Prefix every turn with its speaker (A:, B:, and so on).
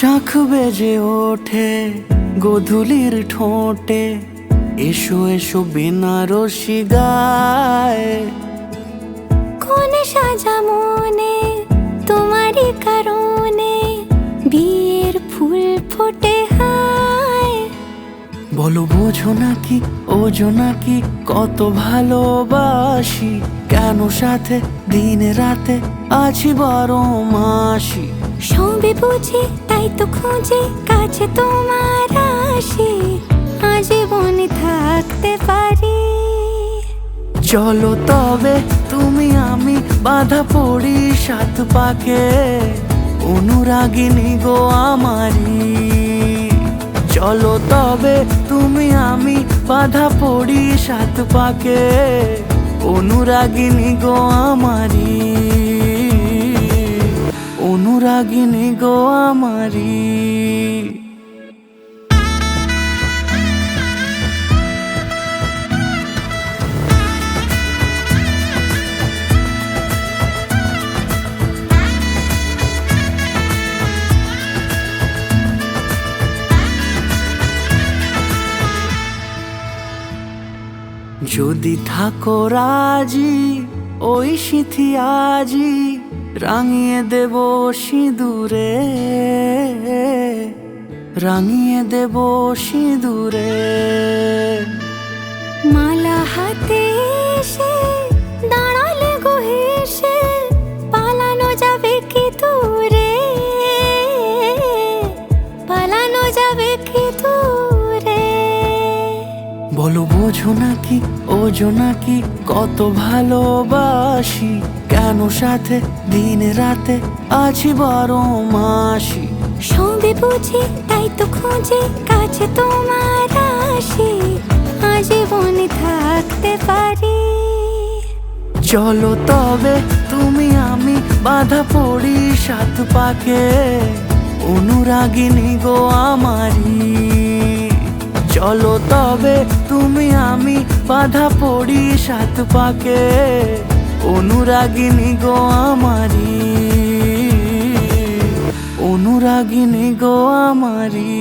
A: শাঁখ বেজে ওঠে গোধূলির ঠোঁটে, এসো এসো বেনারসি গায়।
B: কোনে সাজা মনে তোমারই কারণে, বিয়ের ফুল ফোটে হায়।
A: বলো বোঝো নাকি ওজো নাকি কত ভালোবাসি, কেন সাথে দিন রাতে আছি 12 মাসি।
B: সবে বুঝি তাই তো খুঁজে কাছে তোমার আসি, আজীবনে থাকতে পারি।
A: চলো তবে তুমি আমি বাঁধা পড়ি 7 পাকে, অনুরাগিনী গো আমারি। চলো তবে তুমি আমি বাঁধা পড়ি 7 পাকে, অনুরাগিনী গো আমারি, অনুরাগিনী গো আমারি। যদি থাকো রাজি ওই সিঁথি আজি, রাঙিয়ে দেব সিঁদুরে, রাঙিয়ে দেব সিঁদুরে।
B: মালা হাতে এসে দাঁড়ালে গো হেসে, পালানো যাবে কি দূরে, পালানো যাবে কি দূরে।
A: বলো বোঝো নাকি ওজো নাকি কত ভালোবাসি, কেন সাথে দিন রাতে আছি 12 মাসি।
B: সবে বুঝি তাই তো খুঁজে কাছে তোমার আসি, আজীবনে থাকতে পারি।
A: চলো তবে তুমি আমি বাঁধা পড়ি 7 পাকে, অনুরাগিনী গো আমারি। চলো তবে তুমি আমি বাঁধা পড়ি 7 পাকে, অনুরাগিনী গো আমারি, অনুরাগিনী গো আমারি।